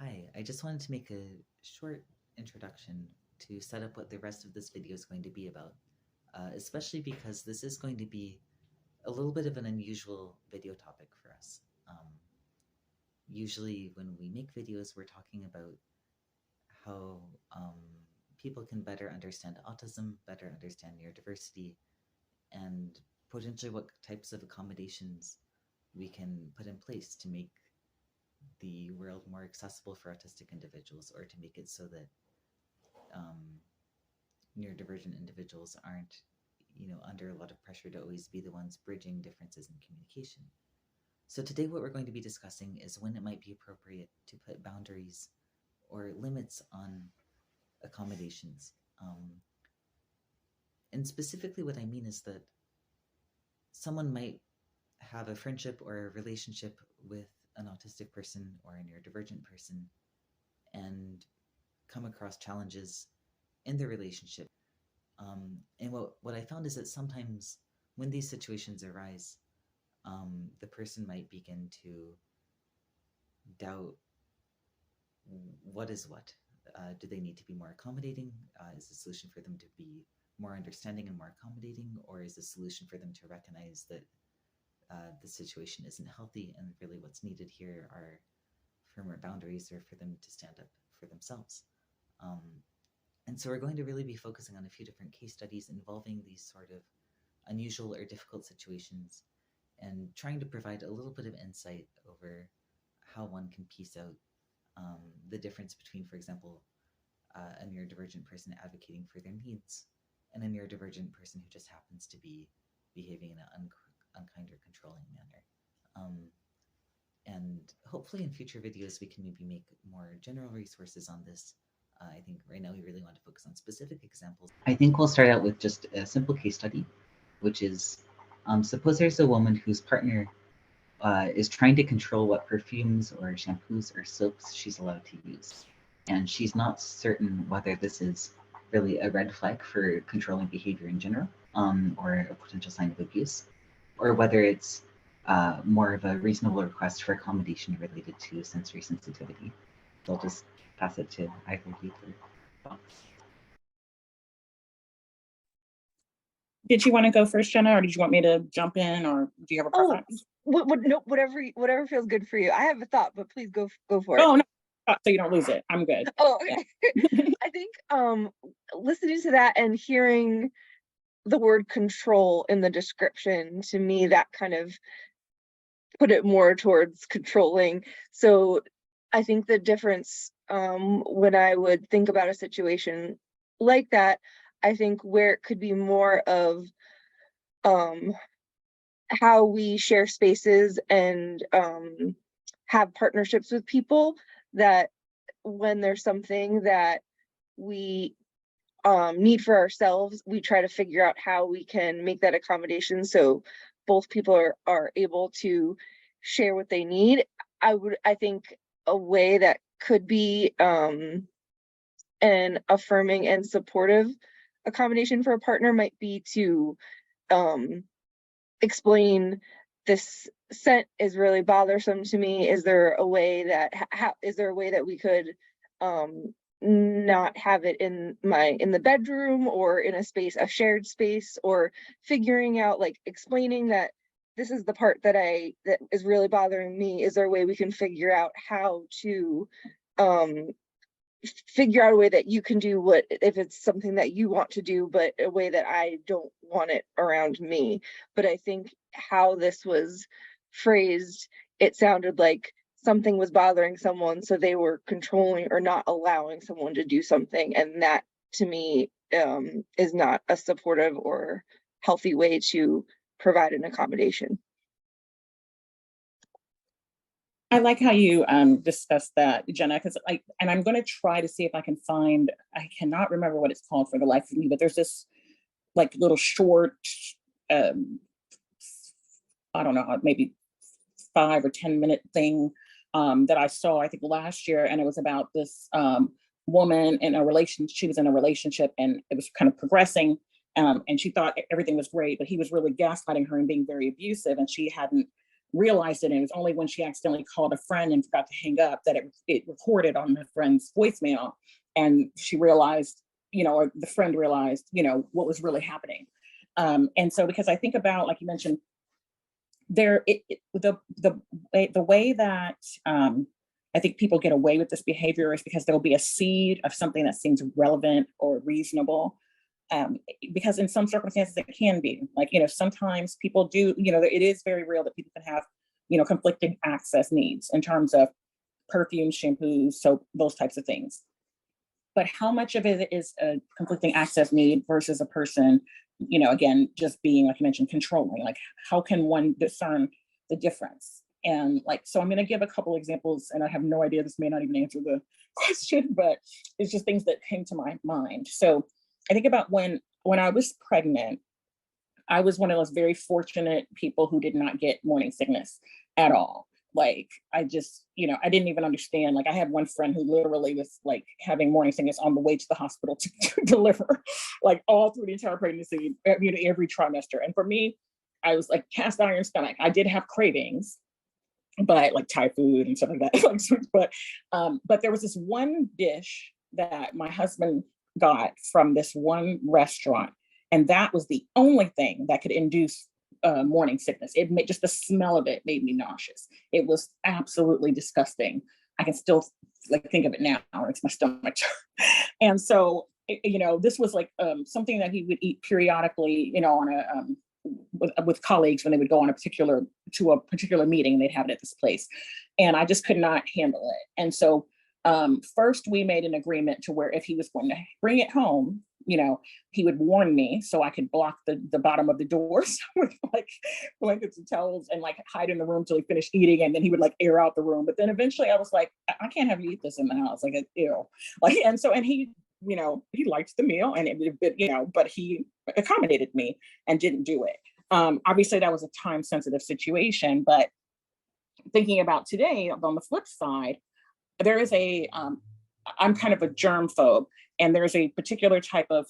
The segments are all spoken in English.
Hi, I just wanted to make a short introduction to set up what the rest of this video is going to be about, especially because this is going to be a little bit of an unusual video topic for us. Usually when we make videos, we're talking about how people can better understand autism, better understand neurodiversity, and potentially what types of accommodations we can put in place to make the world more accessible for autistic individuals, or to make it so that um, neurodivergent individuals aren't, under a lot of pressure to always be the ones bridging differences in communication. So today what we're going to be discussing is when it might be appropriate to put boundaries or limits on accommodations. And specifically what I mean is that someone might have a friendship or a relationship with an autistic person or a neurodivergent person and come across challenges in the relationship. And what I found is that sometimes when these situations arise, the person might begin to doubt what is what. Do they need to be more accommodating? Is the solution for them to be more understanding and more accommodating? Or is the solution for them to recognize that the situation isn't healthy and really what's needed here are firmer boundaries, or for them to stand up for themselves? And so we're going to really be focusing on a few different case studies involving these sort of unusual or difficult situations, and trying to provide a little bit of insight over how one can piece out the difference between, for example, a neurodivergent person advocating for their needs and a neurodivergent person who just happens to be behaving in an unkind or controlling manner. And hopefully in future videos we can maybe make more general resources on this. I think right now we really want to focus on specific examples. I think we'll start out with just a simple case study, which is suppose there's a woman whose partner is trying to control what perfumes or shampoos or soaps she's allowed to use. And she's not certain whether this is really a red flag for controlling behavior in general, or a potential sign of abuse, or whether it's more of a reasonable request for accommodation related to sensory sensitivity. So I'll just pass it to either of you for thoughts. Did you want to go first, Jenna, or did you want me to jump in, or do you have a preference? No, whatever feels good for you. I have a thought, but please go for it. Oh, no, so you don't lose it. I'm good. Oh, okay. Yeah. I think listening to that and hearing the word control in the description, to me, that kind of put it more towards controlling. So I think the difference when I would think about a situation like that, I think where it could be more of how we share spaces and have partnerships with people, that when there's something that we need for ourselves, we try to figure out how we can make that accommodation so both people are able to share what they need. I think a way that could be an affirming and supportive accommodation for a partner might be to explain, this scent is really bothersome to me. Is there a way that we could not have it in the bedroom or in a shared space, or figuring out, like, explaining that this is the part that is really bothering me. Is there a way we can figure out how to figure out a way that you can do what, if it's something that you want to do, but a way that I don't want it around me. But I think how this was phrased, it sounded like something was bothering someone, so they were controlling or not allowing someone to do something. And that, to me, is not a supportive or healthy way to provide an accommodation. I like how you discussed that, Jenna, because I'm going to try to see if I can find, I cannot remember what it's called for the life of me, but there's this like little short, I don't know, maybe 5 or 10 minute thing that I saw, I think last year, and it was about this woman in a relationship. She was in a relationship and it was kind of progressing, and she thought everything was great, but he was really gaslighting her and being very abusive, and she hadn't realized it. And it was only when she accidentally called a friend and forgot to hang up that it recorded on the friend's voicemail. And she realized, or the friend realized, what was really happening. And so, because I think about, like you mentioned, the way that I think people get away with this behavior is because there'll be a seed of something that seems relevant or reasonable. Because in some circumstances it can be like, sometimes people do, it is very real that people can have, conflicting access needs in terms of perfume, shampoos, soap, those types of things. But how much of it is a conflicting access need versus a person, again, just being, like you mentioned, controlling? Like, how can one discern the difference? And so I'm going to give a couple examples, and I have no idea, this may not even answer the question, but it's just things that came to my mind. So I think about when I was pregnant, I was one of those very fortunate people who did not get morning sickness at all. Like, I just, I didn't even understand. Like, I had one friend who literally was like having morning sickness on the way to the hospital to deliver, like all through the entire pregnancy, every trimester. And for me, I was like cast iron stomach. I did have cravings, but like Thai food and stuff like that. But there was this one dish that my husband got from this one restaurant, and that was the only thing that could induce morning sickness. It made, just the smell of it made me nauseous. It was absolutely disgusting. I can still think of it now. It's my stomach. And so, this was like something that he would eat periodically, on a with colleagues when they would go on a particular meeting. They'd have it at this place, and I just could not handle it. And so first we made an agreement to where if he was going to bring it home, he would warn me so I could block the bottom of the doors with like blankets and towels and like hide in the room till he finished eating, and then he would like air out the room. But then eventually I was like, I can't have you eat this in the house, like, ew. Like, and so, and he, he liked the meal, and but he accommodated me and didn't do it. Obviously that was a time sensitive situation, but thinking about today, on the flip side, there is I'm kind of a germ phobe, and there's a particular type of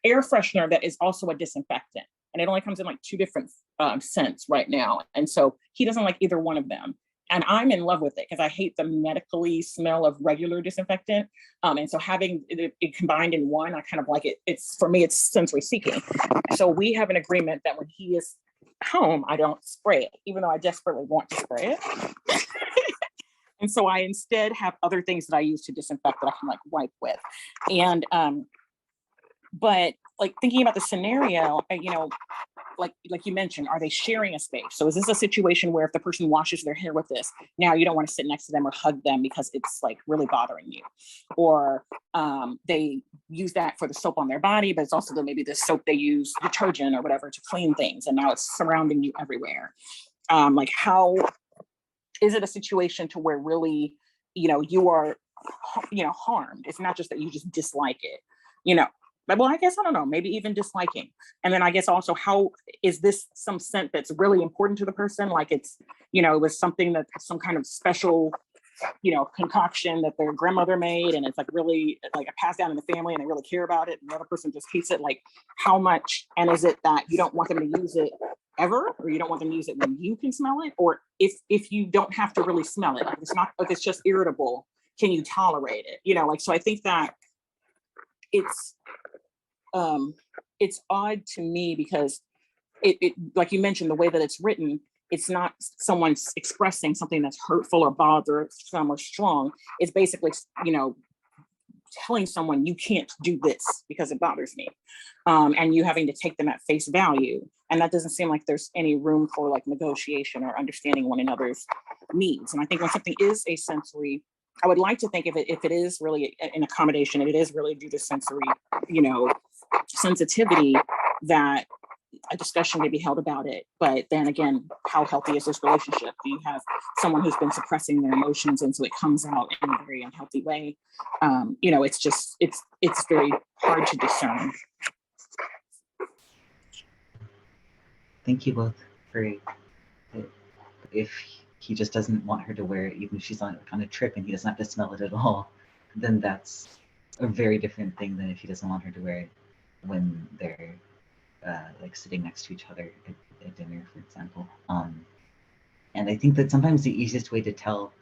air freshener that is also a disinfectant, and it only comes in like 2 different scents right now. And so he doesn't like either one of them. And I'm in love with it because I hate the medically smell of regular disinfectant. And so having it combined in one, I kind of like it. It's, for me, it's sensory seeking. So we have an agreement that when he is home, I don't spray it, even though I desperately want to spray it. And so I instead have other things that I use to disinfect that I can like wipe with. And, but like thinking about the scenario, like you mentioned, are they sharing a space? So is this a situation where if the person washes their hair with this, now you don't want to sit next to them or hug them because it's like really bothering you? Or they use that for the soap on their body, but it's also maybe the soap they use, detergent or whatever, to clean things, and now it's surrounding you everywhere. Like, how is it a situation to where really, you are, harmed? It's not just that you just dislike it, but well, I guess, I don't know, maybe even disliking. And then I guess also, how is this some scent that's really important to the person? Like it's, it was something that some kind of special, concoction that their grandmother made, and it's like really like a passed down in the family and they really care about it, and the other person just hates it. Like, how much, and is it that you don't want them to use it ever, or you don't want them to use it when you can smell it? Or if you don't have to really smell it, like it's not, like it's just irritable, can you tolerate it? So I think that it's odd to me because it like you mentioned, the way that it's written, it's not someone expressing something that's hurtful or bothersome or strong. It's basically, telling someone you can't do this because it bothers me, and you having to take them at face value. And that doesn't seem like there's any room for like negotiation or understanding one another's needs. And I think when something is a sensory, I would like to think if it is really an accommodation, and it is really due to sensory, sensitivity, that a discussion may be held about it. But then again, how healthy is this relationship? Do you have someone who's been suppressing their emotions, and so it comes out in a very unhealthy way? It's very hard to discern. Thank you both for it. If he just doesn't want her to wear it, even if she's on a trip and he doesn't have to smell it at all, then that's a very different thing than if he doesn't want her to wear it when they're like sitting next to each other. at dinner, for example. And I think that sometimes the easiest way to tell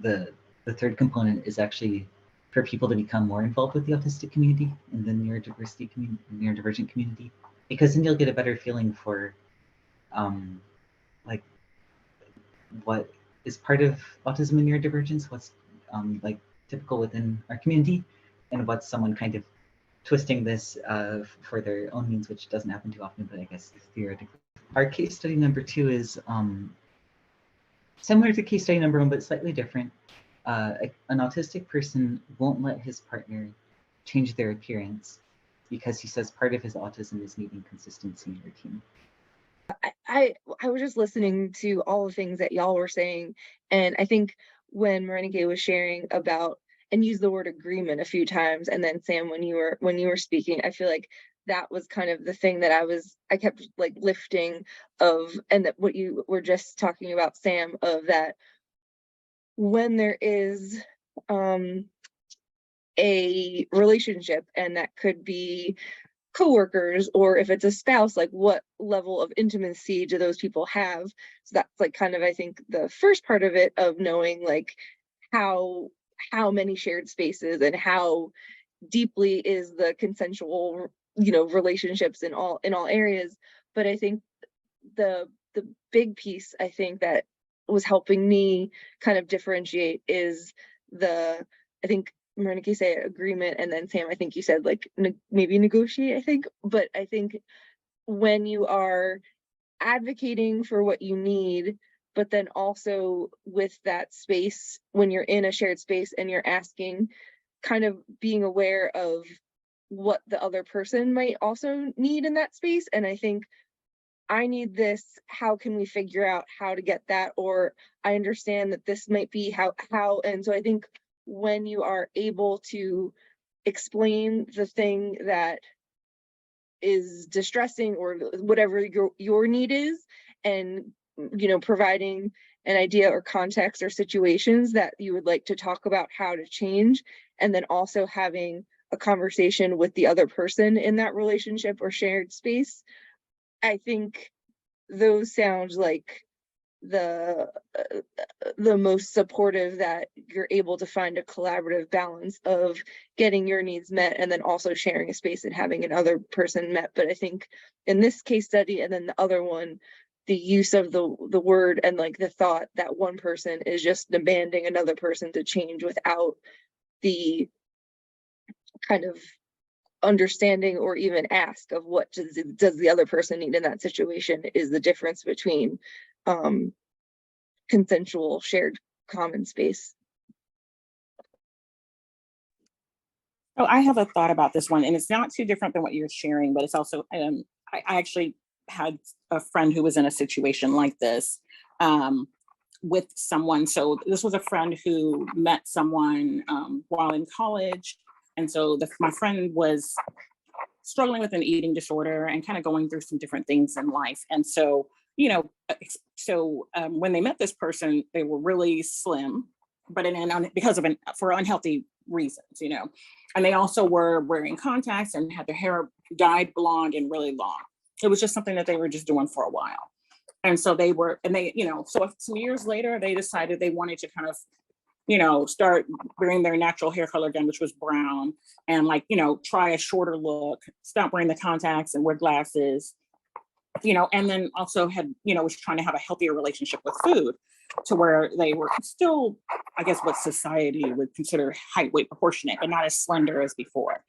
the third component is actually for people to become more involved with the autistic community and the neurodivergent community, because then you'll get a better feeling for like what is part of autism and neurodivergence, what's like typical within our community, and what's someone kind of twisting this for their own means, which doesn't happen too often, but I guess theoretically. Our case study number 2 is similar to case study number 1, but slightly different. An autistic person won't let his partner change their appearance because he says part of his autism is needing consistency and routine. I was just listening to all the things that y'all were saying, and I think when Morénike was sharing about and used the word agreement a few times, and then Sam, when you were speaking, I feel like that was kind of the thing that I kept like lifting of, and that what you were just talking about, Sam, of that when there is a relationship, and that could be coworkers, or if it's a spouse, like what level of intimacy do those people have? So that's like kind of, I think, the first part of it, of knowing like how many shared spaces and how deeply is the consensual, relationships in all areas. But I think the big piece, I think, that was helping me kind of differentiate is I think Morénike said agreement, and then Sam, I think you said like maybe negotiate, I think. But I think when you are advocating for what you need, but then also with that space, when you're in a shared space and you're asking, kind of being aware of what the other person might also need in that space. And I think I need this, how can we figure out how to get that? Or I understand that this might be how, and so I think when you are able to explain the thing that is distressing, or whatever your need is, and providing an idea or context or situations that you would like to talk about how to change, and then also having a conversation with the other person in that relationship or shared space, I think those sound like the most supportive, that you're able to find a collaborative balance of getting your needs met and then also sharing a space and having another person met. But I think in this case study, and then the other one, the use of the word and like the thought that one person is just demanding another person to change without the kind of understanding or even ask of what does the other person need in that situation, is the difference between consensual shared common space. Oh, I have a thought about this one, and it's not too different than what you're sharing, but it's also, I actually had a friend who was in a situation like this with someone. So this was a friend who met someone while in college. And so my friend was struggling with an eating disorder and kind of going through some different things in life. And so, when they met this person, they were really slim, but because of for unhealthy reasons, and they also were wearing contacts and had their hair dyed blonde and really long. It was just something that they were just doing for a while. And so so some years later, they decided they wanted to kind of, start wearing their natural hair color again, which was brown, and try a shorter look, stop wearing the contacts and wear glasses, and then also was trying to have a healthier relationship with food, to where they were still, I guess, what society would consider height, weight proportionate, but not as slender as before.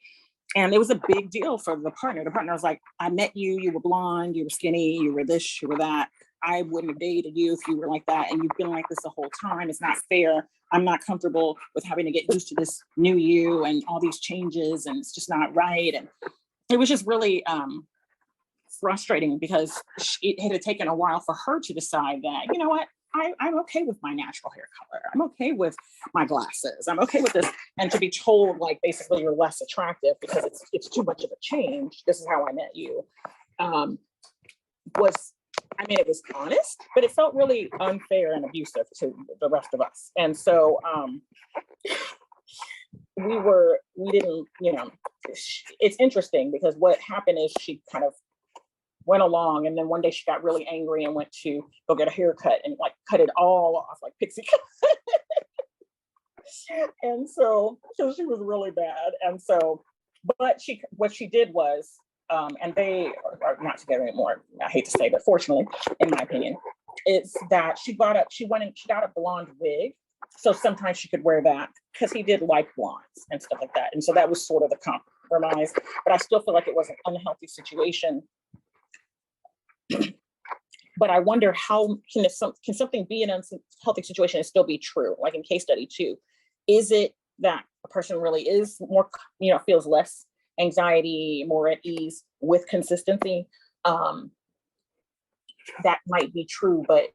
And it was a big deal for the partner. The partner was like, I met you, you were blonde, you were skinny, you were this, you were that. I wouldn't have dated you if you were like that. And you've been like this the whole time. It's not fair. I'm not comfortable with having to get used to this new you and all these changes, and it's just not right. And it was just really frustrating, because it had taken a while for her to decide that, you know what, I'm okay with my natural hair color. I'm okay with my glasses. I'm okay with this. And to be told, like, basically, you're less attractive because it's too much of a change. This is how I met you. It was honest, but it felt really unfair and abusive to the rest of us. And so we didn't, it's interesting, because what happened is she kind of went along, and then one day she got really angry and went to go get a haircut and like cut it all off like pixie cut. And so she was really bad. And so, but what she did was, and they are not together anymore, I hate to say, but fortunately, in my opinion, it's that she went and she got a blonde wig. So sometimes she could wear that because he did like blondes and stuff like that. And so that was sort of the compromise, but I still feel like it was an unhealthy situation. But I wonder how can something be an unhealthy situation and still be true? Like in case study 2, is it that a person really is more, feels less anxiety, more at ease with consistency? That might be true, but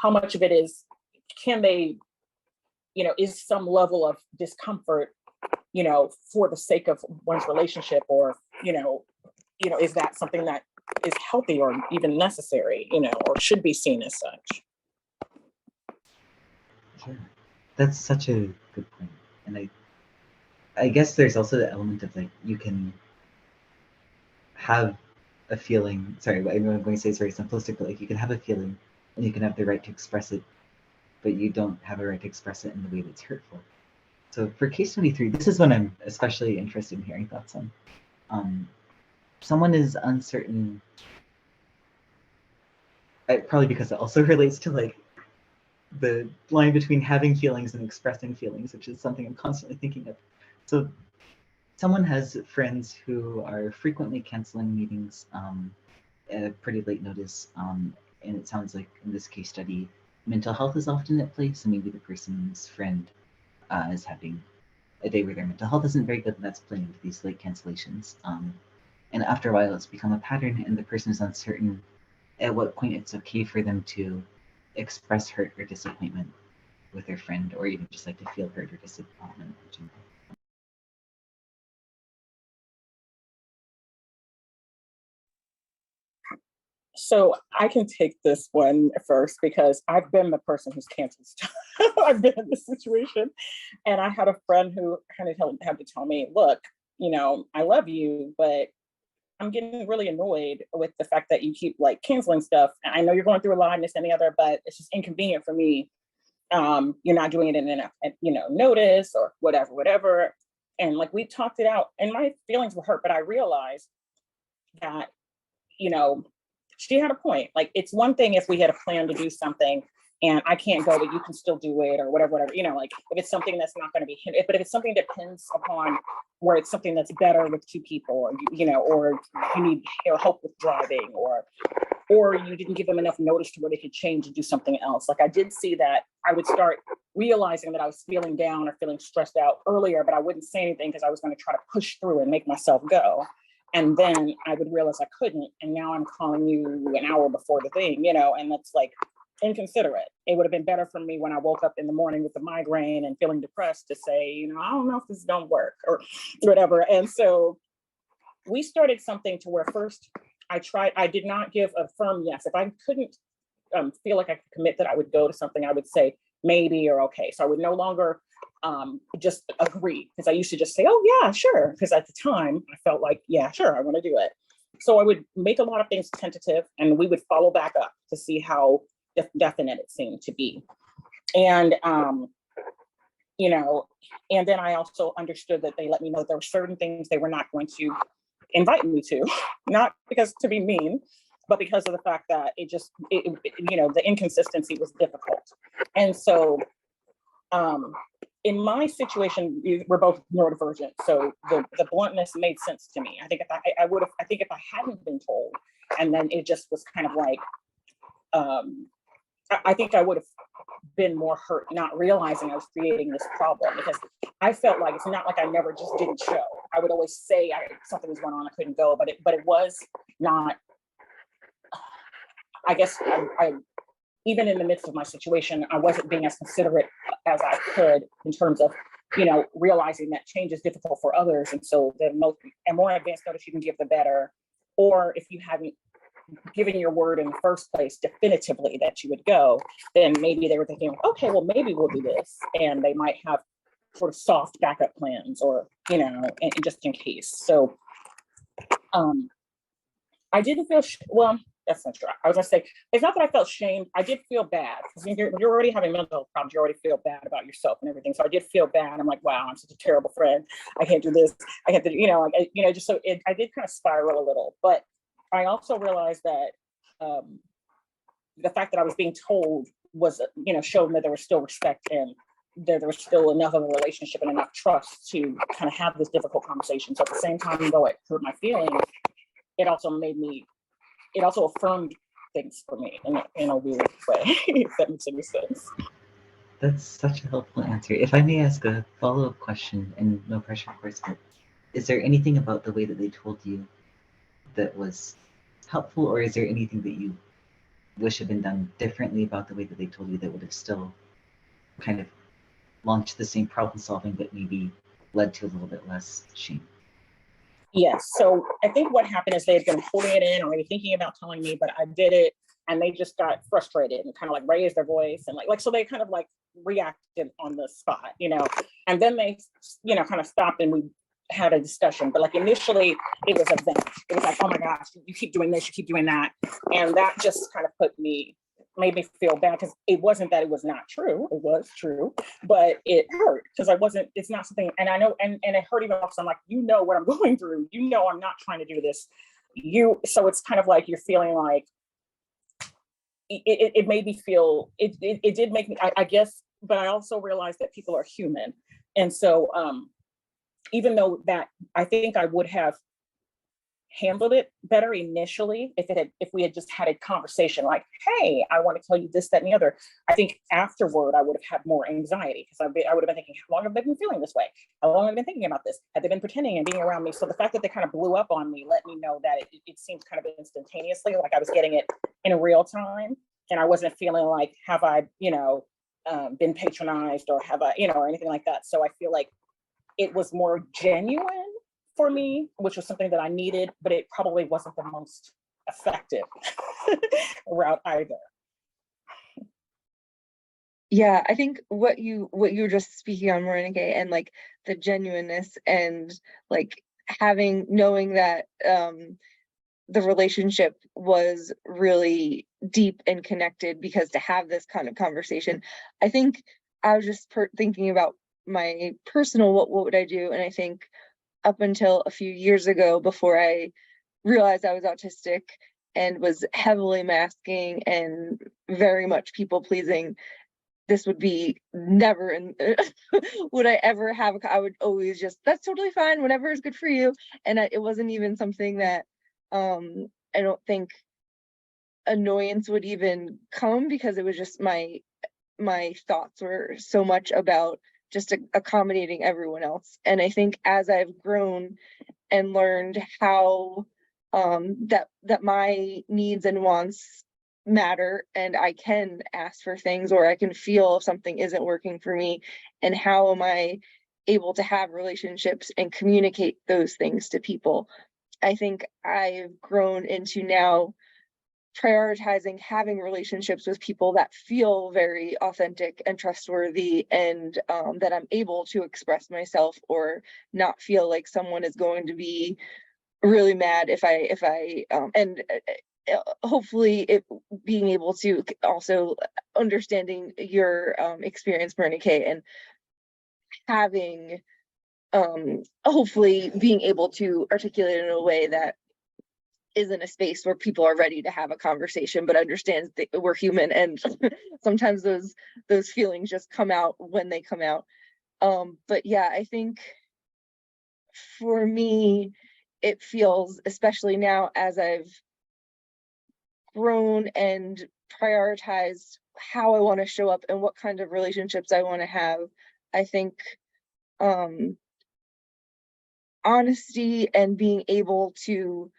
how much of it is, can they, is some level of discomfort, for the sake of one's relationship, or, is that something that is healthy or even necessary, or should be seen as such? Yeah, that's such a good point. And I guess there's also the element of like, you can have a feeling, sorry, what I'm going to say is very simplistic, but like you can have a feeling and you can have the right to express it, but you don't have a right to express it in the way that's hurtful. So for case 23, this is one I'm especially interested in hearing thoughts on. Someone is uncertain, probably because it also relates to like the line between having feelings and expressing feelings, which is something I'm constantly thinking of. So someone has friends who are frequently canceling meetings at a pretty late notice, and it sounds like in this case study, mental health is often at play. So maybe the person's friend is having a day where their mental health isn't very good, and that's playing into these late cancellations. And after a while, it's become a pattern, and the person is uncertain at what point it's okay for them to express hurt or disappointment with their friend, or even just like to feel hurt or disappointment in general. So I can take this one first because I've been the person who's canceled stuff. I've been in this situation, and I had a friend who kind of had to tell me, look, I love you, but I'm getting really annoyed with the fact that you keep like canceling stuff. I know you're going through a lot and this and the other, but it's just inconvenient for me. You're not doing it in enough, notice or whatever. And like we talked it out, and my feelings were hurt, but I realized that, she had a point. Like, it's one thing if we had a plan to do something and I can't go, but you can still do it or whatever, like if it's something that's not going to be, but if it's something that depends upon where it's something that's better with 2 people, or, or you need help with driving, or you didn't give them enough notice to where they could change and do something else. Like I did see that I would start realizing that I was feeling down or feeling stressed out earlier, but I wouldn't say anything because I was going to try to push through and make myself go. And then I would realize I couldn't. And now I'm calling you an hour before the thing, and that's like inconsiderate. It would have been better for me when I woke up in the morning with the migraine and feeling depressed to say, I don't know if this don't work or whatever. And so we started something to where first I did not give a firm yes. If I couldn't feel like I could commit that I would go to something, I would say maybe or okay. So I would no longer just agree, because I used to just say, oh yeah, sure. Because at the time I felt like, yeah, sure, I want to do it. So I would make a lot of things tentative, and we would follow back up to see how definite it seemed to be. And, and then I also understood that they let me know there were certain things they were not going to invite me to, not because to be mean, but because of the fact that the inconsistency was difficult. And so, in my situation, we're both neurodivergent, so the bluntness made sense to me. I think if I hadn't been told, and then it just was kind of like, I think I would have been more hurt, not realizing I was creating this problem, because I felt like it's not like I never just didn't show. I would always say something was going on, I couldn't go, but it was not. I guess I even in the midst of my situation, I wasn't being as considerate as I could in terms of, realizing that change is difficult for others. And so the more advanced notice you can give, the better. Or if you haven't given your word in the first place definitively that you would go, then maybe they were thinking, okay, well, maybe we'll do this. And they might have sort of soft backup plans, or, and just in case. So, I didn't feel, well, that's not true. I was gonna say, it's not that I felt shame. I did feel bad because when you're already having mental health problems, you already feel bad about yourself and everything. So I did feel bad. I'm like, wow, I'm such a terrible friend. I can't do this. I have to, just so I did kind of spiral a little. But I also realized that the fact that I was being told was, showed that there was still respect and there was still enough of a relationship and enough trust to kind of have this difficult conversation. So at the same time, though it hurt my feelings, it also affirmed things for me in a weird way, if that makes any sense. That's such a helpful answer. If I may ask a follow-up question, and no pressure, of course, but is there anything about the way that they told you that was helpful, or is there anything that you wish had been done differently about the way that they told you that would have still kind of launched the same problem solving, but maybe led to a little bit less shame? Yes. So I think what happened is they had been holding it in or maybe thinking about telling me, but I did it and they just got frustrated and kind of like raised their voice and like so they kind of like reacted on the spot, and then they, kind of stopped and we had a discussion. But like initially it was a vent. It was like, oh my gosh, you keep doing this, you keep doing that. And that just kind of made me feel bad because it wasn't that it was not true. It was true, but it hurt because it's not something, and I know, and it hurt even because I'm like, what I'm going through, I'm not trying to do this. So it's kind of like you're feeling like, it made me feel, it did make me, I guess, but I also realized that people are human. And so even though that, I think I would have handled it better initially if we had just had a conversation like, hey, I want to tell you this, that, and the other. I think afterward I would have had more anxiety because I would have been thinking, how long have they been feeling this way? How long have they been thinking about this? Had they been pretending and being around me? So the fact that they kind of blew up on me let me know that it seemed kind of instantaneously, like I was getting it in real time, and I wasn't feeling like, have I, been patronized or have I, or anything like that. So I feel like it was more genuine for me, which was something that I needed, but it probably wasn't the most effective route either. Yeah, I think what you were just speaking on, Morénike, and like the genuineness and like knowing that the relationship was really deep and connected, because to have this kind of conversation, I think I was just thinking about my personal, what would I do? And I think up until a few years ago, before I realized I was autistic and was heavily masking and very much people pleasing, this would be never would I ever have, I would always just, that's totally fine, whatever is good for you. And it wasn't even something that I don't think annoyance would even come, because it was just my thoughts were so much about just accommodating everyone else. And I think as I've grown and learned how that my needs and wants matter, and I can ask for things, or I can feel if something isn't working for me, and how am I able to have relationships and communicate those things to people. I think I've grown into now prioritizing having relationships with people that feel very authentic and trustworthy, and that I'm able to express myself or not feel like someone is going to be really mad if I and hopefully it being able to also understanding your experience, Morénike, and having hopefully being able to articulate it in a way that is in a space where people are ready to have a conversation, but understands that we're human, and sometimes those feelings just come out when they come out. But yeah, I think for me, it feels, especially now as I've grown and prioritized how I want to show up and what kind of relationships I want to have, I think honesty and being able to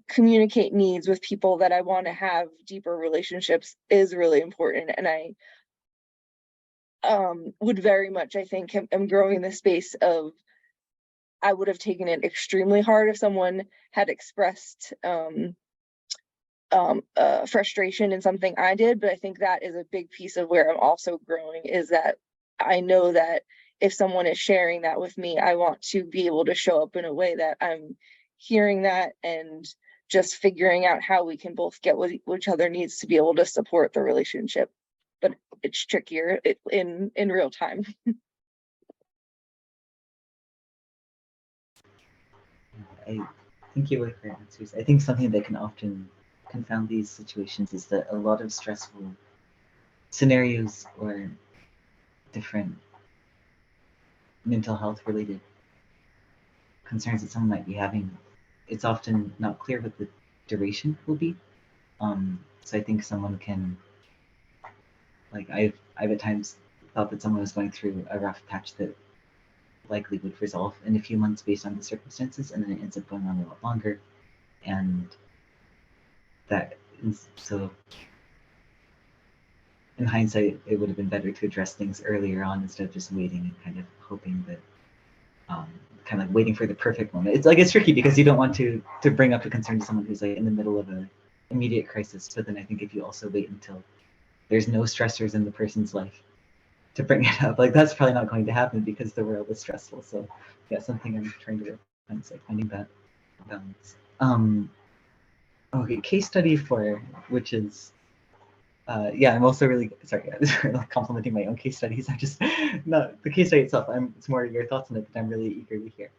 communicate needs with people that I want to have deeper relationships is really important. And I would very much, I think, am growing in the space of, I would have taken it extremely hard if someone had expressed frustration in something I did. But I think that is a big piece of where I'm also growing, is that I know that if someone is sharing that with me, I want to be able to show up in a way that I'm hearing that and just figuring out how we can both get what each other needs to be able to support the relationship. But it's trickier in real time. I thank you for your answers. I think something that can often confound these situations is that a lot of stressful scenarios or different mental health related concerns that someone might be having, it's often not clear what the duration will be. So I think someone can, like I've at times thought that someone was going through a rough patch that likely would resolve in a few months based on the circumstances, and then it ends up going on a lot longer. And that is, so in hindsight, it would have been better to address things earlier on instead of just waiting and kind of hoping that, kind of like waiting for the perfect moment. It's like, it's tricky because you don't want to bring up a concern to someone who's like in the middle of a immediate crisis. But then I think if you also wait until there's no stressors in the person's life to bring it up, like that's probably not going to happen because the world is stressful. So yeah, something I'm trying to work on is like finding that balance. Okay, case study 4, which is yeah, I'm also really sorry. Yeah, complimenting my own case studies. I'm just not the case study itself. It's more your thoughts on it that I'm really eager to hear.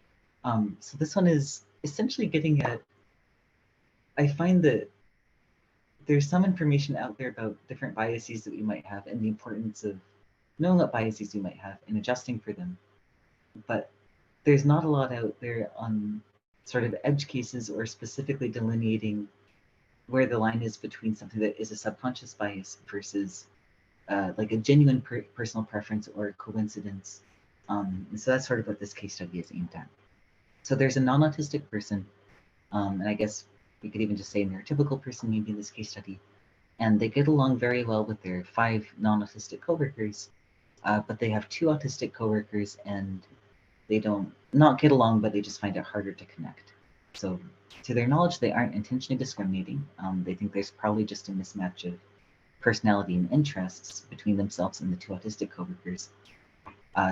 So this one is essentially getting at. I find that there's some information out there about different biases that we might have and the importance of knowing what biases we might have and adjusting for them. But there's not a lot out there on sort of edge cases or specifically delineating where the line is between something that is a subconscious bias versus like a genuine personal preference or coincidence. And so that's sort of what this case study is aimed at. So there's a non-autistic person, and I guess we could even just say a neurotypical person maybe in this case study, and they get along very well with their 5 non-autistic coworkers, but they have 2 autistic coworkers, and they don't not get along, but they just find it harder to connect. So to their knowledge, they aren't intentionally discriminating. They think there's probably just a mismatch of personality and interests between themselves and the 2 autistic coworkers.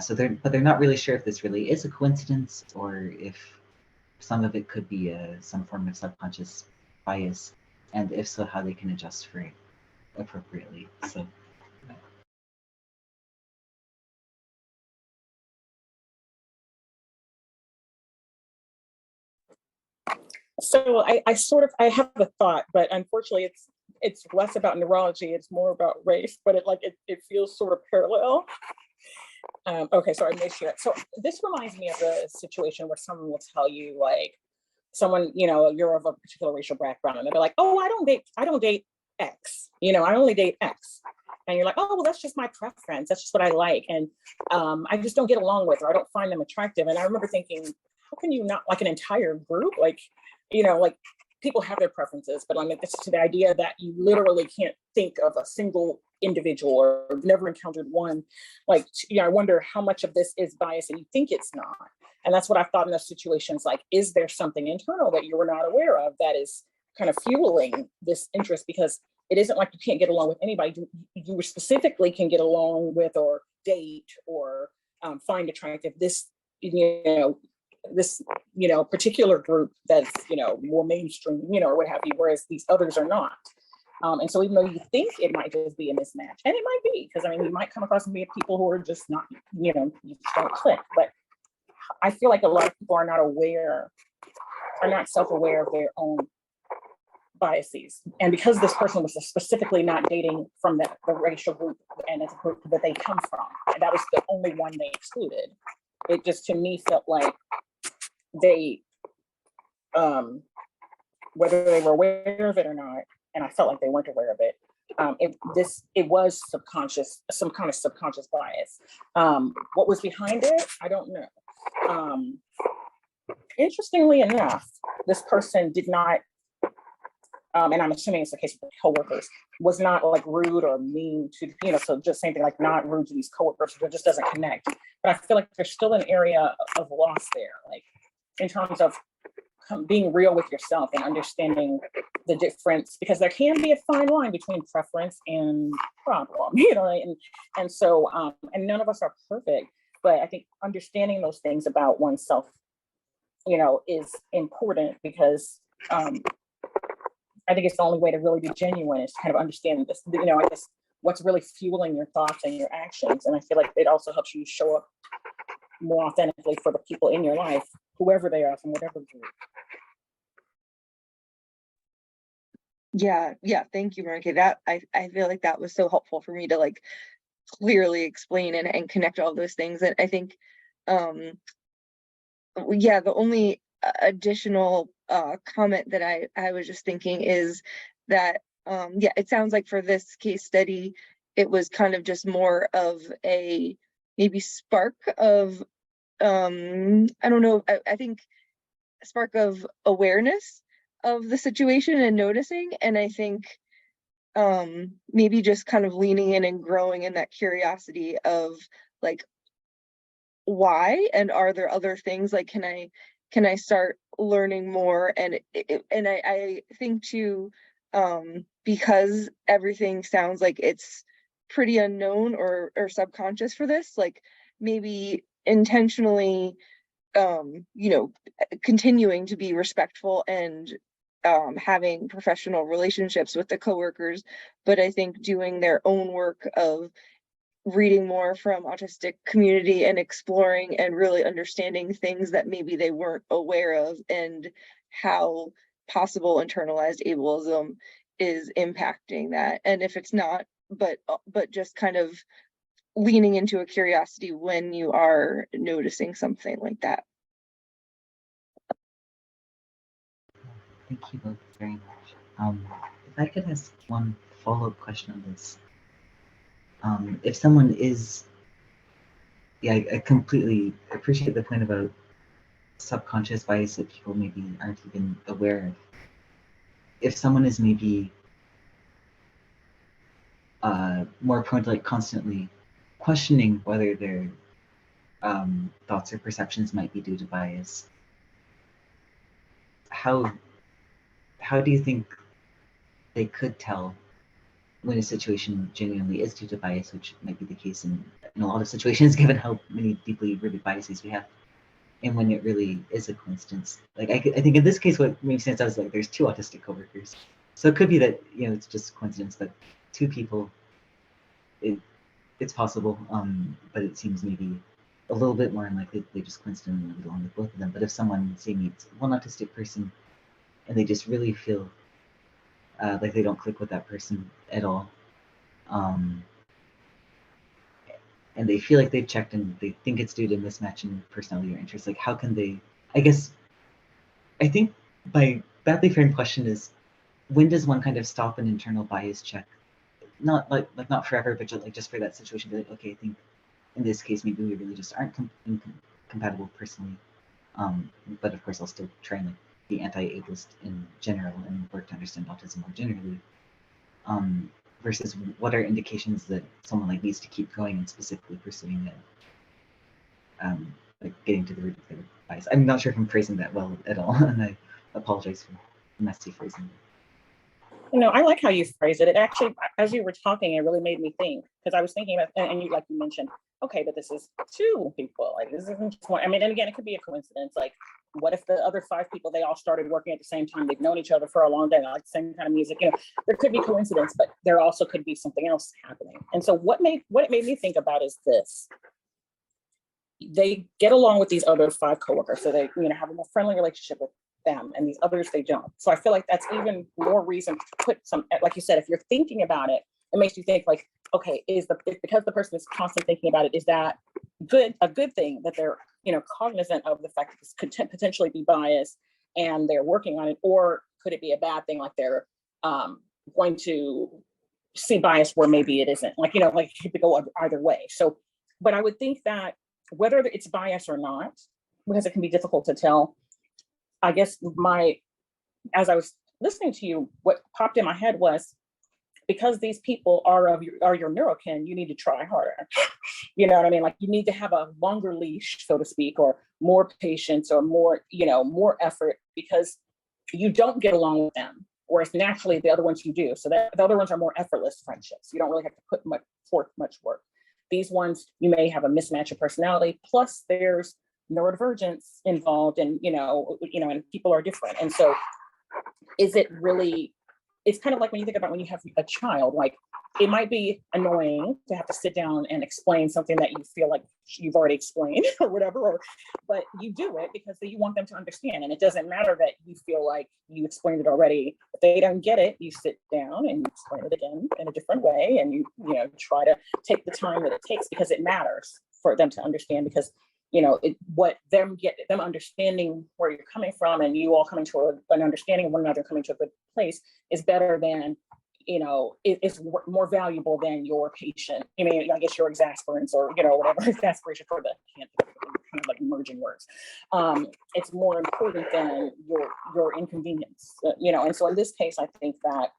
So they're not really sure if this really is a coincidence or if some of it could be some form of subconscious bias, and if so, how they can adjust for it appropriately. So. So I have a thought, but unfortunately it's less about neurology, it's more about race, but it feels sort of parallel. Okay, so I may share it. So this reminds me of a situation where someone will tell you, like, someone, you're of a particular racial background, and they'll be like, oh, I don't date X, I only date X. And you're like, oh, well, that's just my preference. That's just what I like. And I just don't get along with, or I don't find them attractive. And I remember thinking, how can you not like an entire group? Like, like people have their preferences, but it's to the idea that you literally can't think of a single individual or never encountered one. Like, I wonder how much of this is bias and you think it's not. And that's what I thought in those situations. Like, is there something internal that you were not aware of that is kind of fueling this interest? Because it isn't like you can't get along with anybody. You specifically can get along with or date or find attractive this, this particular group that's more mainstream, or what have you, whereas these others are not. And so even though you think it might just be a mismatch, and it might be, because you might come across people who are just not, you just don't click. But I feel like a lot of people are not self-aware of their own biases. And because this person was specifically not dating from the racial group and as a group that they come from, and that was the only one they excluded, it just to me felt like they, whether they were aware of it or not, and I felt like they weren't aware of it, it was subconscious, some kind of subconscious bias. What was behind it, I don't know. Interestingly enough, this person did not, and I'm assuming it's the case with coworkers, was not like rude or mean to, so just saying like not rude to these coworkers, it just doesn't connect. But I feel like there's still an area of loss there, like in terms of being real with yourself and understanding the difference, because there can be a fine line between preference and problem, and so, and none of us are perfect, but I think understanding those things about oneself, is important, because I think it's the only way to really be genuine is to kind of understand this, you know, I guess what's really fueling your thoughts and your actions. And I feel like it also helps you show up more authentically for the people in your life, whoever they are, from whatever group. Yeah, thank you, Morénike. That I feel like that was so helpful for me to like clearly explain and connect all those things. And I think yeah, the only additional comment that I was just thinking is that yeah, it sounds like for this case study, it was kind of just more of a maybe spark of I don't know, I think a spark of awareness of the situation and noticing. And I think maybe just kind of leaning in and growing in that curiosity of like, why, and are there other things, like can I start learning more? And I think too, because everything sounds like it's pretty unknown or subconscious for this, like maybe intentionally you know, continuing to be respectful and having professional relationships with the coworkers, but I think doing their own work of reading more from autistic community and exploring and really understanding things that maybe they weren't aware of, and how possible internalized ableism is impacting that. And if it's not, but just kind of leaning into a curiosity when you are noticing something like that. Thank you both very much. If I could ask one follow-up question on this. If someone is, yeah, I completely appreciate the point about subconscious bias that people maybe aren't even aware of. If someone is maybe more prone to like constantly questioning whether their thoughts or perceptions might be due to bias, how do you think they could tell when a situation genuinely is due to bias, which might be the case in a lot of situations, given how many deeply rooted biases we have, and when it really is a coincidence? Like I think in this case, what makes sense is like there's two autistic coworkers, so it could be that, you know, it's just a coincidence that two people. It's possible, but it seems maybe a little bit more unlikely that they just coincidentally get along with both of them. But if someone, say, meets one autistic person and they just really feel like they don't click with that person at all, and they feel like they've checked and they think it's due to mismatch in personality or interest, like how can they, I guess, I think my badly framed question is, when does one kind of stop an internal bias check? Not like not forever, but just for that situation, be like, okay, I think in this case, maybe we really just aren't compatible personally. But of course, I'll still try and like be anti-ableist in general and work to understand autism more generally. Versus what are indications that someone like needs to keep going and specifically pursuing that, like getting to the root of their bias. I'm not sure if I'm phrasing that well at all, and I apologize for messy phrasing. You know, I like how you phrase it. It actually, as you were talking, it really made me think, because I was thinking about, and you, like you mentioned, okay, but this is two people. Like this isn't just one. I mean, and again, it could be a coincidence. Like, what if the other five people, they all started working at the same time? They've known each other for a long time. They like the same kind of music. You know, there could be coincidence, but there also could be something else happening. And so what it made me think about is this: they get along with these other five coworkers, so they, you know, have a more friendly relationship with them, and these others they don't. So I feel like that's even more reason to put some, like you said, if you're thinking about it, it makes you think like, okay, because the person is constantly thinking about it, is that a good thing that they're, you know, cognizant of the fact that this could potentially be bias and they're working on it, or could it be a bad thing, like they're going to see bias where maybe it isn't, like, you know, like it could go either way. So, but I would think that whether it's bias or not, because it can be difficult to tell, I guess as I was listening to you, what popped in my head was, because these people are your neurokin, you need to try harder. You know what I mean? Like you need to have a longer leash, so to speak, or more patience, or more, you know, more effort, because you don't get along with them. Whereas naturally the other ones you do. So that the other ones are more effortless friendships. You don't really have to put forth much work. These ones, you may have a mismatch of personality, plus there's neurodivergence involved, and you know, and people are different. And so is it really it's kind of like when you think about when you have a child, like it might be annoying to have to sit down and explain something that you feel like you've already explained or whatever, but you do it because you want them to understand. And it doesn't matter that you feel like you explained it already. If they don't get it, you sit down and you explain it again in a different way. And you try to take the time that it takes, because it matters for them to understand, because them understanding where you're coming from and you all coming to an understanding of one another, coming to a good place, is better than, it's more valuable than your patient. I mean, I guess your exasperance or, whatever, exasperation for the, kind of like merging words. It's more important than your inconvenience, and so in this case, I think that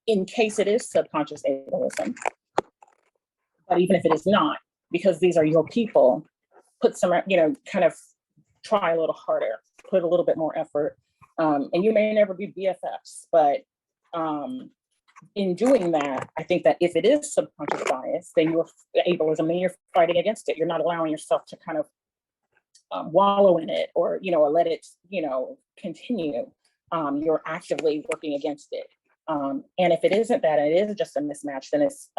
in case it is subconscious ableism, but even if it is not, because these are your people, put some, kind of try a little harder, put a little bit more effort. And you may never be BFFs, but in doing that, I think that if it is subconscious bias, then you're ableism, then you're fighting against it. You're not allowing yourself to kind of wallow in it, or, let it, continue. You're actively working against it. And if it isn't that, and it is just a mismatch, then it's,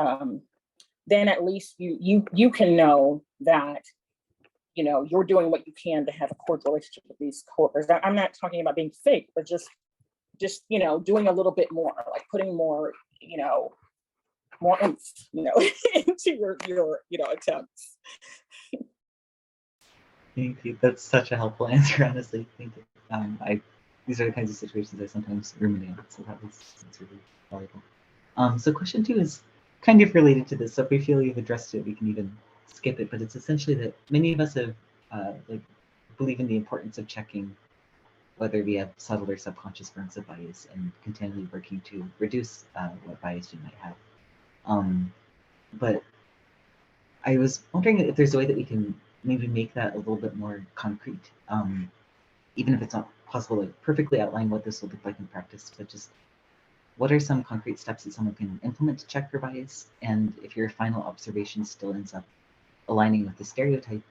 then at least you can know that, you're doing what you can to have a cordial relationship with these coworkers. I'm not talking about being fake, but just doing a little bit more, like putting more, more oomph, into your attempts. Thank you. That's such a helpful answer, honestly. Thank you. These are the kinds of situations I sometimes ruminate on, so that's really valuable. So question 2 is kind of related to this. So if we feel you've addressed it, we can even skip it. But it's essentially that many of us have believe in the importance of checking whether we have subtle or subconscious forms of bias, and continually working to reduce what bias you might have. But I was wondering if there's a way that we can maybe make that a little bit more concrete, even if it's not possible to perfectly outline what this will look like in practice, but just what are some concrete steps that someone can implement to check for bias? And if your final observation still ends up aligning with the stereotype,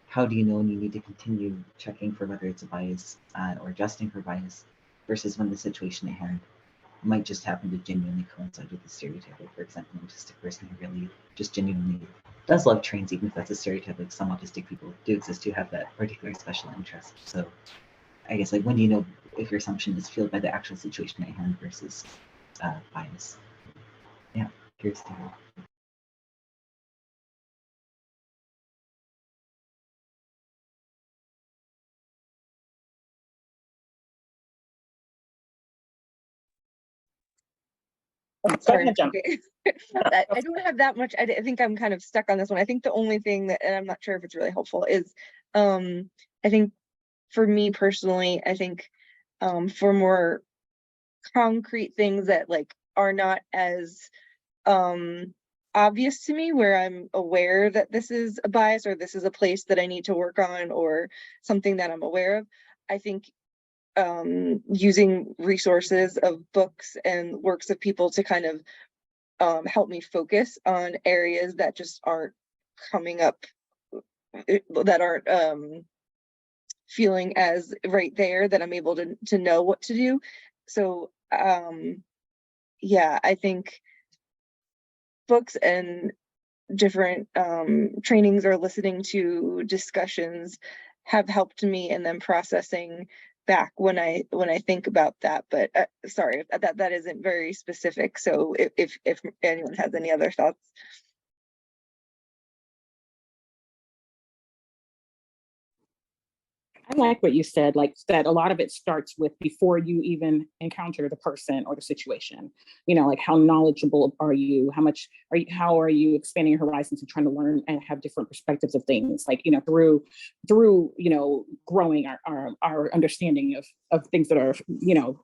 how do you know when you need to continue checking for whether it's a bias or adjusting for bias, versus when the situation at hand might just happen to genuinely coincide with the stereotype? Like, for example, an autistic person who really just genuinely does love trains, even if that's a stereotype. Like, some autistic people do exist who have that particular special interest. So I guess, like, when do you know if your assumption is fueled by the actual situation at hand versus bias? Yeah, curious to know. Sorry. Okay. I don't have that much. I think I'm kind of stuck on this one. I think the only thing that, and I'm not sure if it's really helpful, is I think for me personally, I think for more concrete things that like are not as obvious to me, where I'm aware that this is a bias or this is a place that I need to work on or something that I'm aware of, I think using resources of books and works of people to kind of help me focus on areas that just aren't coming up, that aren't feeling as right there, that I'm able to know what to do. So yeah, I think books and different trainings or listening to discussions have helped me, and then processing back when I think about that. But sorry, that isn't very specific. So if anyone has any other thoughts. I like what you said, like that a lot of it starts with before you even encounter the person or the situation. Like, how knowledgeable are you? How are you expanding your horizons and trying to learn and have different perspectives of things? Like, through growing our understanding of things that are,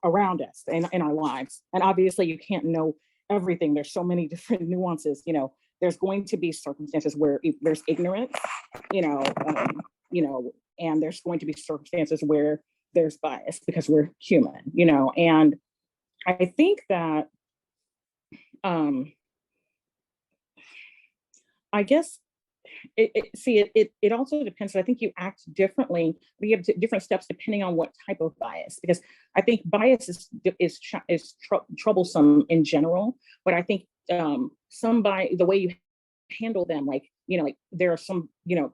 around us and in our lives. And obviously you can't know everything. There's so many different nuances. There's going to be circumstances where there's ignorance, and there's going to be circumstances where there's bias, because we're human, and I think that, I guess it also depends. So I think you act differently. We have different steps depending on what type of bias, because I think bias is troublesome in general. But I think the way you handle them, like, like there are some,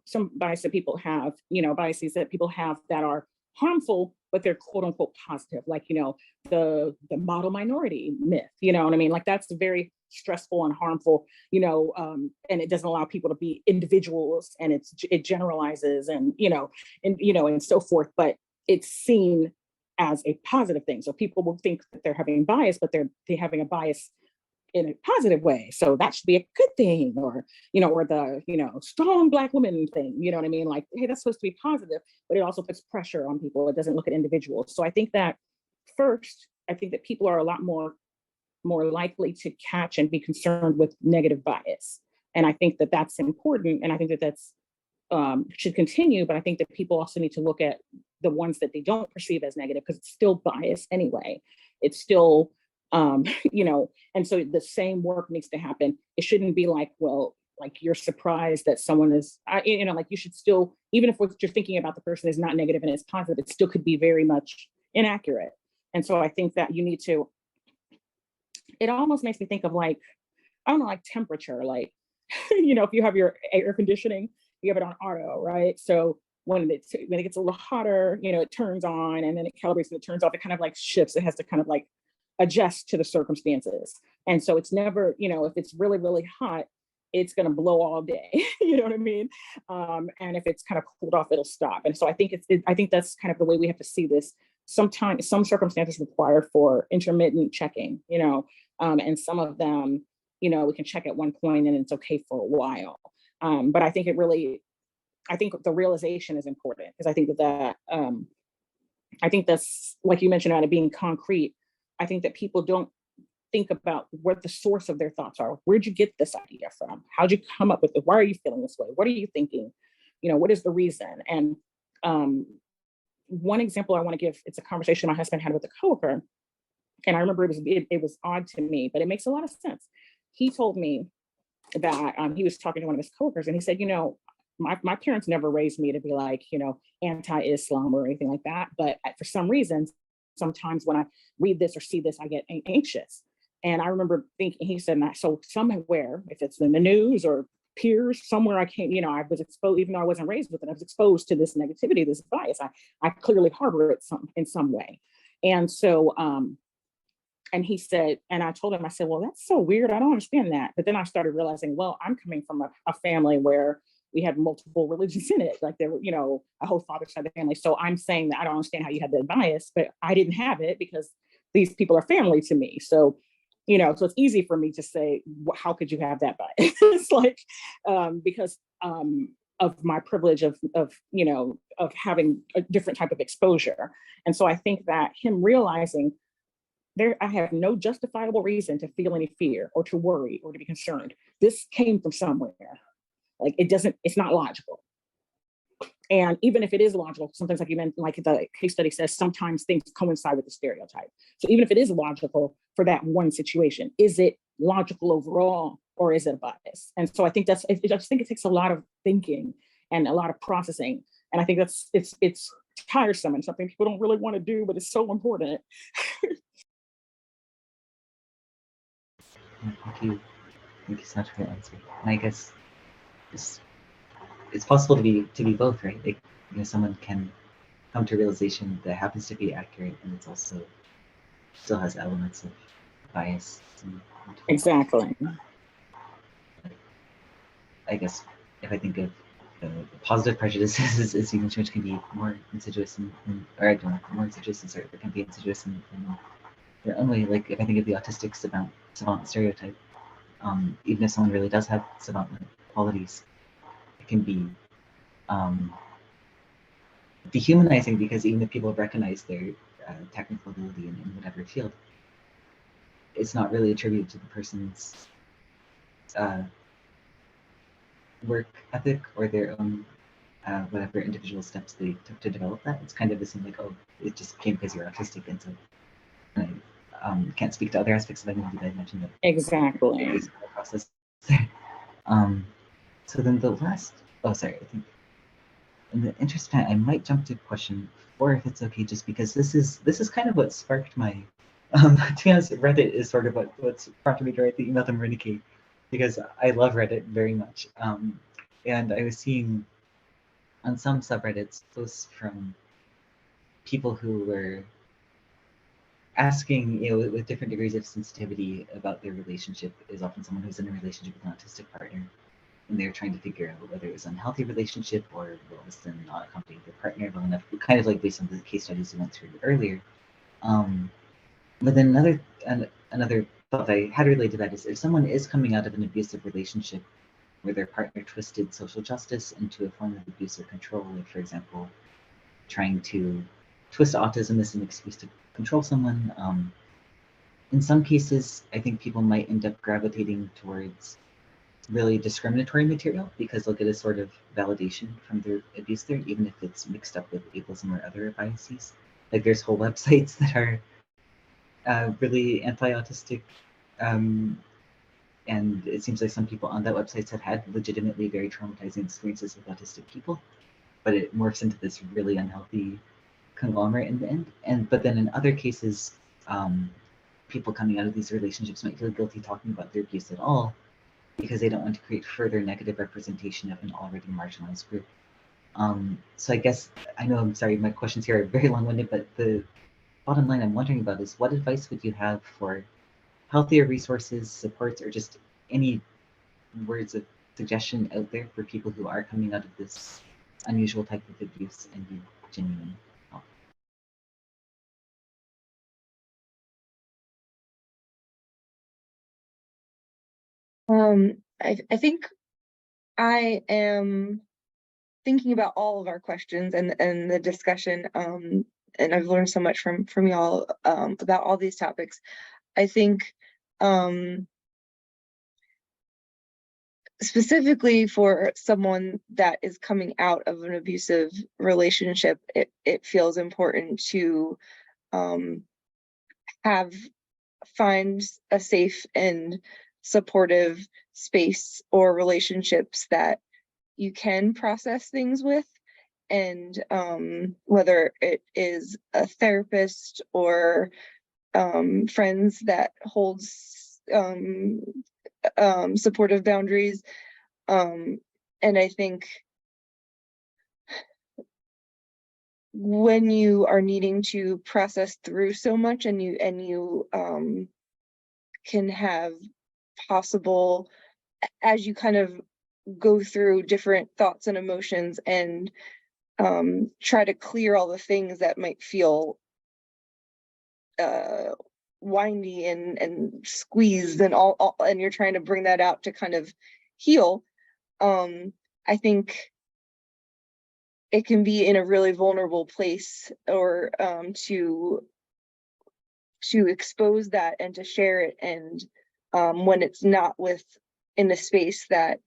some bias that people have, biases that people have that are harmful, but they're quote unquote positive, like, the model minority myth, you know what I mean? Like that's very stressful and harmful, and it doesn't allow people to be individuals, and it generalizes and, and so forth, but it's seen as a positive thing. So people will think that they're having bias, but they're having a bias in a positive way. So that should be a good thing, or, or the, strong Black woman thing, you know what I mean? Like, hey, that's supposed to be positive, but it also puts pressure on people. It doesn't look at individuals. So I think that first, I think that people are a lot more likely to catch and be concerned with negative bias. And I think that that's important. And I think that that's should continue, but I think that people also need to look at the ones that they don't perceive as negative, because it's still bias anyway. It's still, and so the same work needs to happen. It shouldn't be like, well, like you're surprised that someone is, like you should still, even if what you're thinking about the person is not negative and it's positive, it still could be very much inaccurate. And so I think that you need to, it almost makes me think of like, I don't know, like temperature, like, if you have your air conditioning, you have it on auto, right? So when it gets a little hotter, it turns on, and then it calibrates and it turns off. It kind of like shifts. It has to kind of like adjust to the circumstances. And so it's never, if it's really, really hot, it's going to blow all day. You know what I mean? And if it's kind of cooled off, it'll stop. And so I think I think that's kind of the way we have to see this. Sometimes some circumstances require for intermittent checking, and some of them, we can check at one point and it's okay for a while. But I think I think the realization is important, because I think that I think that's, like you mentioned about it being concrete. I think that people don't think about what the source of their thoughts are. Where'd you get this idea from? How'd you come up with it? Why are you feeling this way? What are you thinking? What is the reason? And one example I want to give, it's a conversation my husband had with a coworker. And I remember it was odd to me, but it makes a lot of sense. He told me that he was talking to one of his coworkers, and he said, my parents never raised me to be like, anti-Islam or anything like that. But for some reason, sometimes when I read this or see this, I get anxious. And I remember thinking, he said, so somewhere, if it's in the news or peers, somewhere I came, I was exposed, even though I wasn't raised with it, I was exposed to this negativity, this bias. I clearly harbor it in some way. And so, and he said, and I told him, I said, well, that's so weird. I don't understand that. But then I started realizing, well, I'm coming from a family where we had multiple religions in it. Like there were, a whole father's side of the family. So I'm saying that I don't understand how you had that bias, but I didn't have it because these people are family to me. So, so it's easy for me to say, how could you have that bias? It's like, because of my privilege of having a different type of exposure. And so I think that him realizing I have no justifiable reason to feel any fear or to worry or to be concerned. This came from somewhere. Like it's not logical. And even if it is logical, sometimes, like you mentioned, like the case study says, sometimes things coincide with the stereotype. So even if it is logical for that one situation, is it logical overall, or is it a bias? And so I think I just think it takes a lot of thinking and a lot of processing. And I think it's tiresome and something people don't really want to do, but it's so important. Thank you. Thank you so much for the answer. And I guess it's possible to be both, right? Like, someone can come to a realization that happens to be accurate, and it's also still has elements of bias. Exactly. I guess if I think of positive prejudices, as you mentioned, which can be more insidious or I don't know, more insidious, and it can be insidious in their own way. Like if I think of the autistic savant stereotype, even if someone really does have savant-like qualities, it can be dehumanizing, because even if people recognize their technical ability in whatever field, it's not really attributed to the person's work ethic or their own whatever individual steps they took to develop that. It's kind of assumed like, oh, it just came because you're autistic, and so I can't speak to other aspects of identity that I mentioned. Exactly. Process. So So then the last, oh, sorry, I think in the interest of time, I might jump to question 4 if it's okay, just because this is kind of what sparked my, to be honest, Reddit is sort of what's prompted me to write the email to Morénike, because I love Reddit very much. And I was seeing on some subreddits posts from people who were asking, with different degrees of sensitivity about their relationship, is often someone who's in a relationship with an autistic partner, and they're trying to figure out whether it was an unhealthy relationship or was them not accompanying their partner well enough, kind of like based on the case studies we went through earlier. But then another thought I had related to that is, if someone is coming out of an abusive relationship where their partner twisted social justice into a form of abuse or control, like for example, trying to twist autism as an excuse to control someone, in some cases, I think people might end up gravitating towards really discriminatory material because they'll get a sort of validation from their abuse there, even if it's mixed up with ableism or other biases. Like there's whole websites that are really anti-autistic, and it seems like some people on that websites have had legitimately very traumatizing experiences with autistic people, but it morphs into this really unhealthy conglomerate in the end. But then in other cases, people coming out of these relationships might feel guilty talking about their abuse at all because they don't want to create further negative representation of an already marginalized group. So I guess, I know, I'm sorry, my questions here are very long-winded, but the bottom line I'm wondering about is, what advice would you have for healthier resources, supports, or just any words of suggestion out there for people who are coming out of this unusual type of abuse and need genuine help? I think I am thinking about all of our questions and the discussion, and I've learned so much from y'all about all these topics. I think specifically for someone that is coming out of an abusive relationship, it feels important to find a safe and supportive space or relationships that you can process things with, and whether it is a therapist or friends that holds supportive boundaries. And I think when you are needing to process through so much, and you can have possible, as you kind of go through different thoughts and emotions and try to clear all the things that might feel windy and squeezed and all, and you're trying to bring that out to kind of heal. I think it can be in a really vulnerable place, or to expose that and to share it, and when it's not in a space that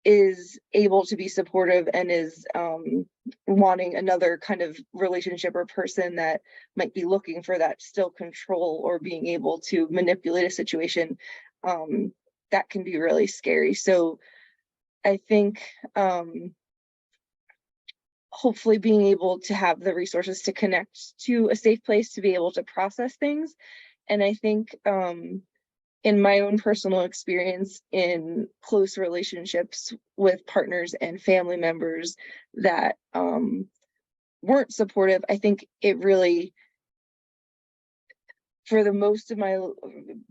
is able to be supportive and is wanting another kind of relationship or person that might be looking for that still control or being able to manipulate a situation, that can be really scary. So I think hopefully being able to have the resources to connect to a safe place to be able to process things. And I think in my own personal experience in close relationships with partners and family members that weren't supportive, I think it really, for the most of my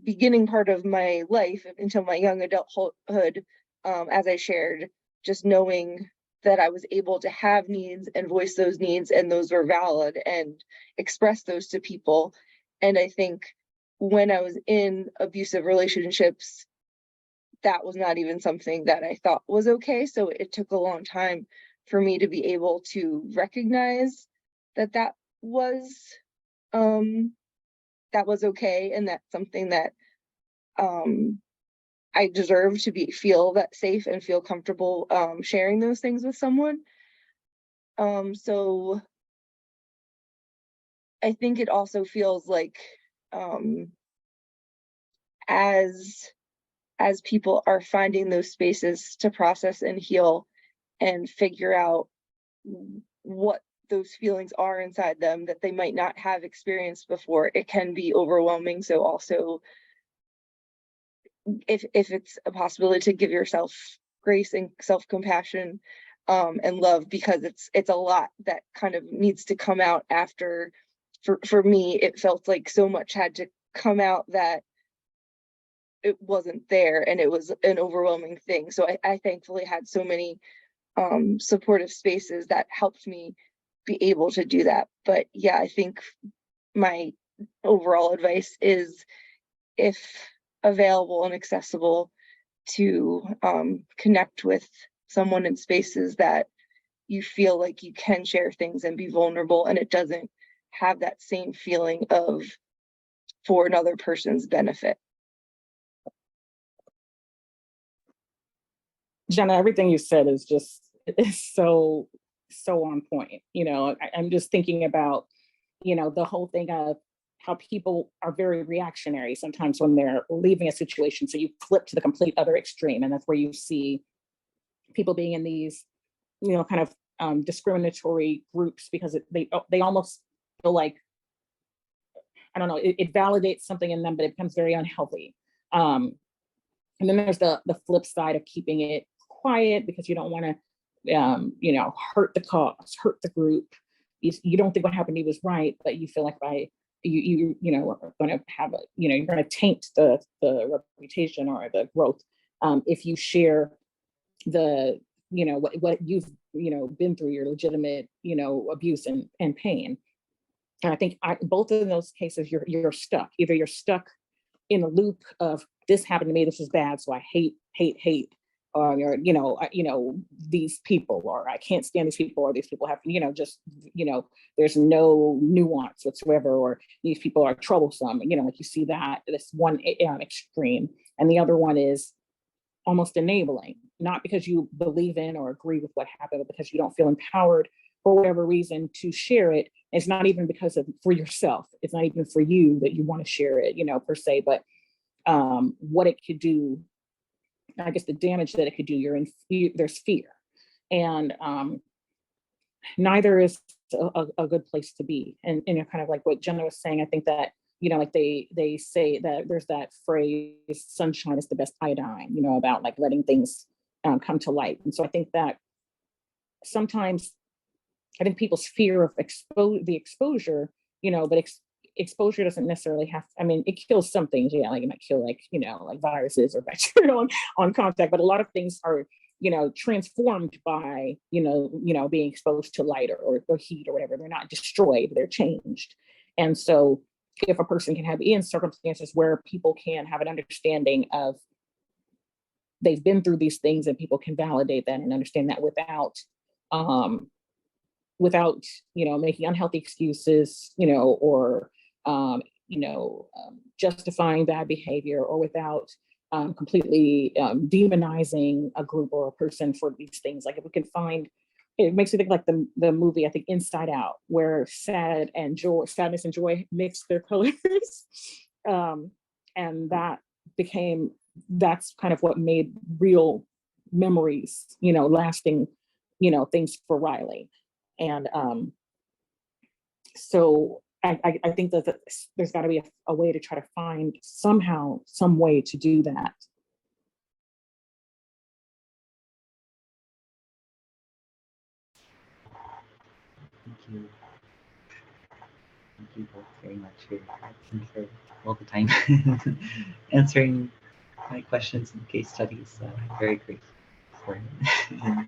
beginning part of my life until my young adulthood, as I shared, just knowing that I was able to have needs and voice those needs, and those were valid, and express those to people. And I think when I was in abusive relationships, that was not even something that I thought was okay. So it took a long time for me to be able to recognize that that was okay, and that's something that I deserve to feel that safe and feel comfortable sharing those things with someone. So I think it also feels like as as people are finding those spaces to process and heal and figure out what those feelings are inside them that they might not have experienced before, it can be overwhelming. So also, if it's a possibility to give yourself grace and self-compassion, and love, because it's a lot that kind of needs to come out after. For me, it felt like so much had to come out that it wasn't there, and it was an overwhelming thing. So I thankfully had so many supportive spaces that helped me be able to do that. But yeah, I think my overall advice is, if available and accessible, to connect with someone in spaces that you feel like you can share things and be vulnerable, and it doesn't have that same feeling of for another person's benefit. Jenna, everything you said is so on point. I'm just thinking about, the whole thing of how people are very reactionary sometimes when they're leaving a situation. So you flip to the complete other extreme, and that's where you see people being in these, kind of discriminatory groups, because they almost feel like, I don't know, it validates something in them, but it becomes very unhealthy. And then there's the flip side of keeping it quiet because you don't want to, hurt the cause, hurt the group. You don't think what happened to you was right, but you feel like you are going to have you're going to taint the reputation or the growth if you share the what you've been through, your legitimate abuse and pain. And I think both of those cases, you're stuck. Either you're stuck in a loop of, this happened to me, this is bad, so I hate, or these people, or I can't stand these people, or these people have there's no nuance whatsoever, or these people are troublesome. Like you see that this one extreme, and the other one is almost enabling, not because you believe in or agree with what happened, but because you don't feel empowered for whatever reason to share it. It's not even because of for yourself. It's not even for you that you want to share it, per se, but what it could do, I guess the damage that it could do, there's fear. And neither is a good place to be. And kind of like what Jenna was saying, I think that, like they say that there's that phrase, sunshine is the best iodine, about like letting things come to light. And so I think that sometimes, I think people's fear of the exposure, but exposure doesn't necessarily have, it kills some things. Yeah, like it might kill like viruses or bacteria on contact, but a lot of things are, transformed by, being exposed to light or heat or whatever. They're not destroyed, they're changed. And so if a person can have in circumstances where people can have an understanding of they've been through these things, and people can validate that and understand that without making unhealthy excuses, or justifying bad behavior, or without completely demonizing a group or a person for these things. Like if we can find, it makes me think like the movie, I think Inside Out, where sadness and joy mix their colors. And that's kind of what made real memories, lasting, things for Riley. And so I think that there's got to be a way to try to find somehow, some way to do that. Thank you. Thank you both very much for for all the time answering my questions and case studies. I'm very grateful for it.